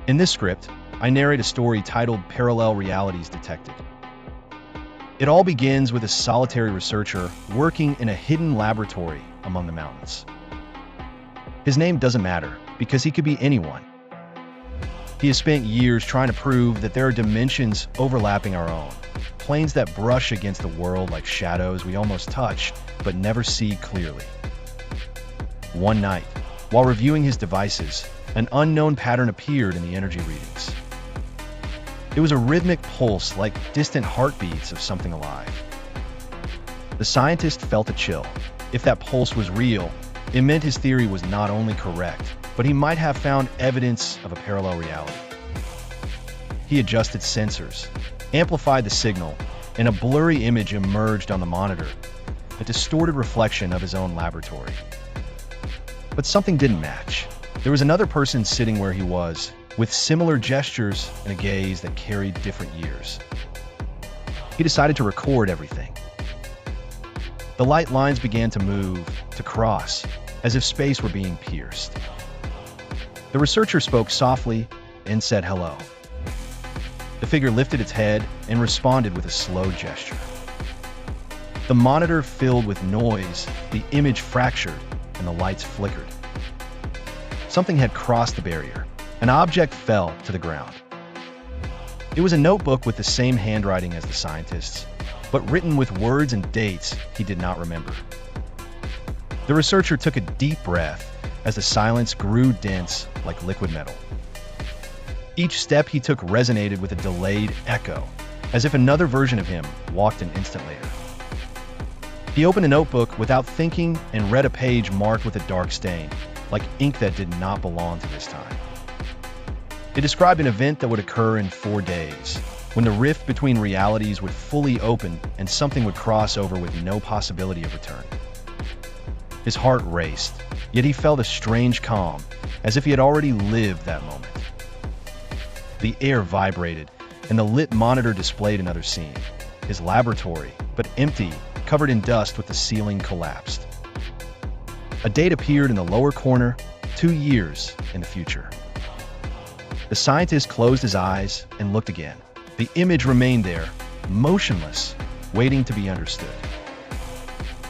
In this script, I narrate a story titled Parallel Realities Detected. It all begins with a solitary researcher working in a hidden laboratory among the mountains. His name doesn't matter because he could be anyone. He has spent years trying to prove that there are dimensions overlapping our own, planes that brush against the world like shadows we almost touch but never see clearly. One night, while reviewing his devices, an unknown pattern appeared in the energy readings. It was a rhythmic pulse like distant heartbeats of something alive. The scientist felt a chill. If that pulse was real, it meant his theory was not only correct, but he might have found evidence of a parallel reality. He adjusted sensors, amplified the signal, and a blurry image emerged on the monitor, a distorted reflection of his own laboratory. But something didn't match. There was another person sitting where he was, with similar gestures and a gaze that carried different years. He decided to record everything. The light lines began to move, to cross, as if space were being pierced. The researcher spoke softly and said hello. The figure lifted its head and responded with a slow gesture. The monitor filled with noise, the image fractured, and the lights flickered. Something had crossed the barrier. An object fell to the ground. It was a notebook with the same handwriting as the scientist's, but written with words and dates he did not remember. The researcher took a deep breath as the silence grew dense like liquid metal. Each step he took resonated with a delayed echo, as if another version of him walked an instant later. He opened a notebook without thinking and read a page marked with a dark stain, like ink that did not belong to this time. It described an event that would occur in 4 days, when the rift between realities would fully open and something would cross over with no possibility of return. His heart raced, yet he felt a strange calm, as if he had already lived that moment. The air vibrated, and the lit monitor displayed another scene. His laboratory, but empty, covered in dust with the ceiling collapsed. A date appeared in the lower corner, 2 years in the future. The scientist closed his eyes and looked again. The image remained there, motionless, waiting to be understood.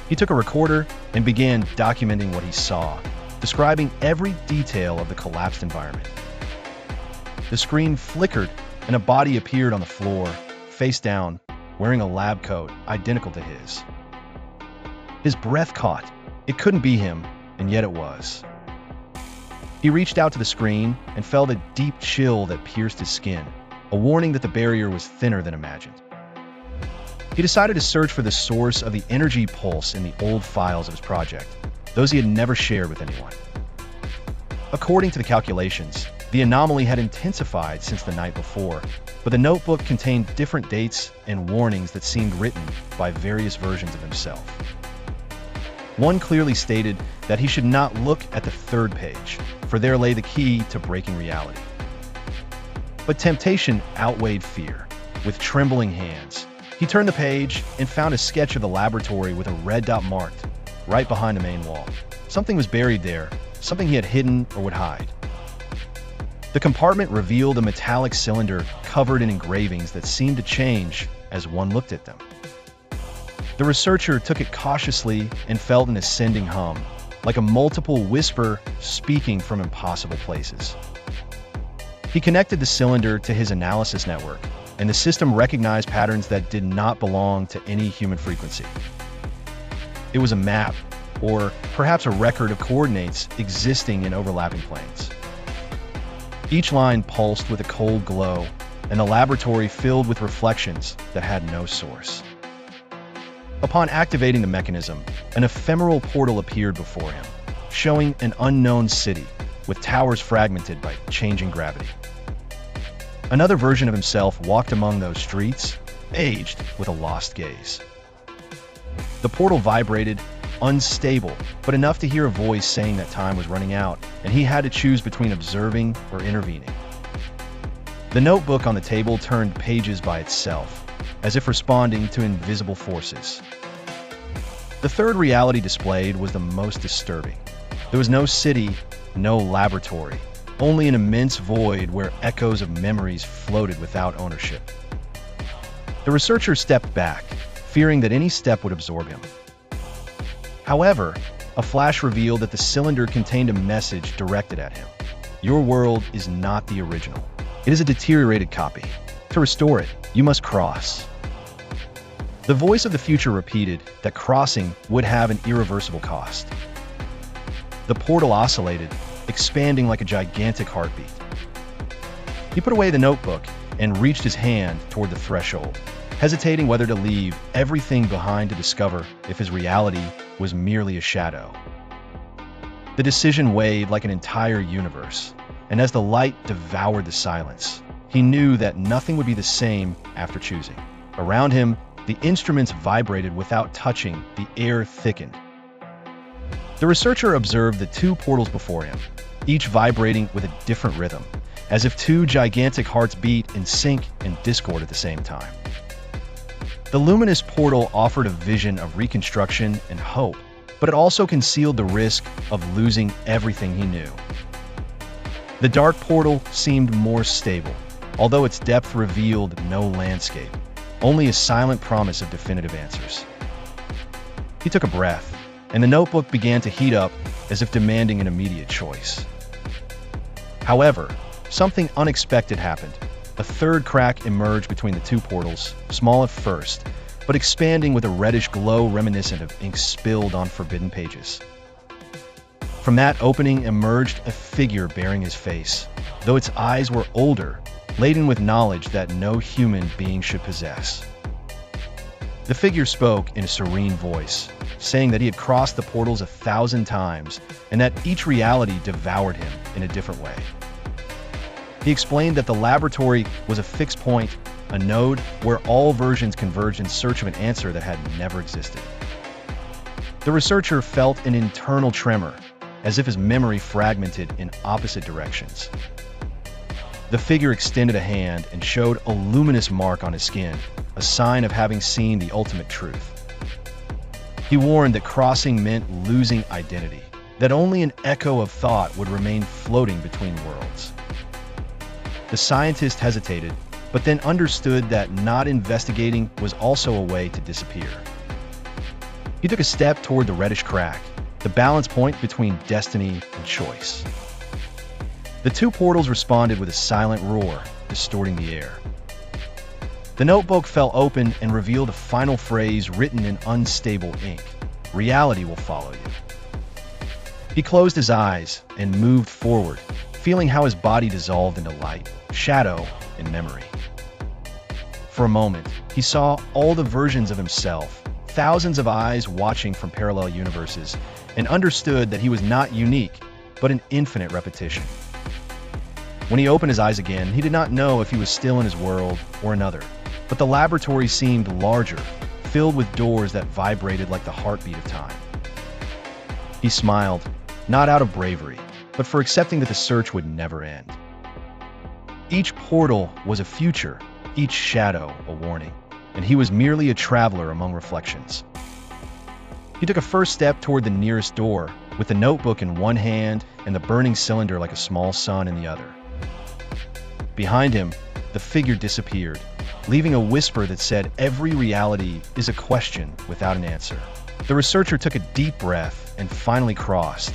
He took a recorder and began documenting what he saw, describing every detail of the collapsed environment. The screen flickered and a body appeared on the floor, face down, wearing a lab coat identical to his. His breath caught. It couldn't be him, and yet it was. He reached out to the screen and felt a deep chill that pierced his skin, a warning that the barrier was thinner than imagined. He decided to search for the source of the energy pulse in the old files of his project, those he had never shared with anyone. According to the calculations, the anomaly had intensified since the night before, but the notebook contained different dates and warnings that seemed written by various versions of himself. One clearly stated that he should not look at the 3rd page, for there lay the key to breaking reality. But temptation outweighed fear. With trembling hands, he turned the page and found a sketch of the laboratory with a red dot marked, right behind the main wall. Something was buried there, something he had hidden or would hide. The compartment revealed a metallic cylinder covered in engravings that seemed to change as one looked at them. The researcher took it cautiously and felt an ascending hum, like a multiple whisper speaking from impossible places. He connected the cylinder to his analysis network, and the system recognized patterns that did not belong to any human frequency. It was a map, or perhaps a record of coordinates existing in overlapping planes. Each line pulsed with a cold glow, and the laboratory filled with reflections that had no source. Upon activating the mechanism, an ephemeral portal appeared before him, showing an unknown city, with towers fragmented by changing gravity. Another version of himself walked among those streets, aged with a lost gaze. The portal vibrated, unstable, but enough to hear a voice saying that time was running out, and he had to choose between observing or intervening. The notebook on the table turned pages by itself, as if responding to invisible forces. The 3rd reality displayed was the most disturbing. There was no city, no laboratory, only an immense void where echoes of memories floated without ownership. The researcher stepped back, fearing that any step would absorb him. However, a flash revealed that the cylinder contained a message directed at him. Your world is not the original. It is a deteriorated copy. To restore it, you must cross. The voice of the future repeated that crossing would have an irreversible cost. The portal oscillated, expanding like a gigantic heartbeat. He put away the notebook and reached his hand toward the threshold, hesitating whether to leave everything behind to discover if his reality was merely a shadow. The decision weighed like an entire universe, and as the light devoured the silence, he knew that nothing would be the same after choosing. Around him, the instruments vibrated without touching, the air thickened. The researcher observed the two portals before him, each vibrating with a different rhythm, as if two gigantic hearts beat in sync and discord at the same time. The luminous portal offered a vision of reconstruction and hope, but it also concealed the risk of losing everything he knew. The dark portal seemed more stable, although its depth revealed no landscape, only a silent promise of definitive answers. He took a breath, and the notebook began to heat up as if demanding an immediate choice. However, something unexpected happened. A third crack emerged between the two portals, small at first, but expanding with a reddish glow reminiscent of ink spilled on forbidden pages. From that opening emerged a figure bearing his face, though its eyes were older, laden with knowledge that no human being should possess. The figure spoke in a serene voice, saying that he had crossed the portals 1,000 times and that each reality devoured him in a different way. He explained that the laboratory was a fixed point, a node where all versions converged in search of an answer that had never existed. The researcher felt an internal tremor, as if his memory fragmented in opposite directions. The figure extended a hand and showed a luminous mark on his skin, a sign of having seen the ultimate truth. He warned that crossing meant losing identity, that only an echo of thought would remain floating between worlds. The scientist hesitated, but then understood that not investigating was also a way to disappear. He took a step toward the reddish crack, the balance point between destiny and choice. The two portals responded with a silent roar, distorting the air. The notebook fell open and revealed a final phrase written in unstable ink. Reality will follow you. He closed his eyes and moved forward, feeling how his body dissolved into light, shadow, and memory. For a moment, he saw all the versions of himself, thousands of eyes watching from parallel universes, and understood that he was not unique, but an infinite repetition. When he opened his eyes again, he did not know if he was still in his world or another, but the laboratory seemed larger, filled with doors that vibrated like the heartbeat of time. He smiled, not out of bravery, but for accepting that the search would never end. Each portal was a future, each shadow a warning, and he was merely a traveler among reflections. He took a first step toward the nearest door, with the notebook in one hand and the burning cylinder like a small sun in the other. Behind him, the figure disappeared, leaving a whisper that said every reality is a question without an answer. The researcher took a deep breath and finally crossed,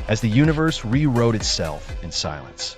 as the universe rewrote itself in silence.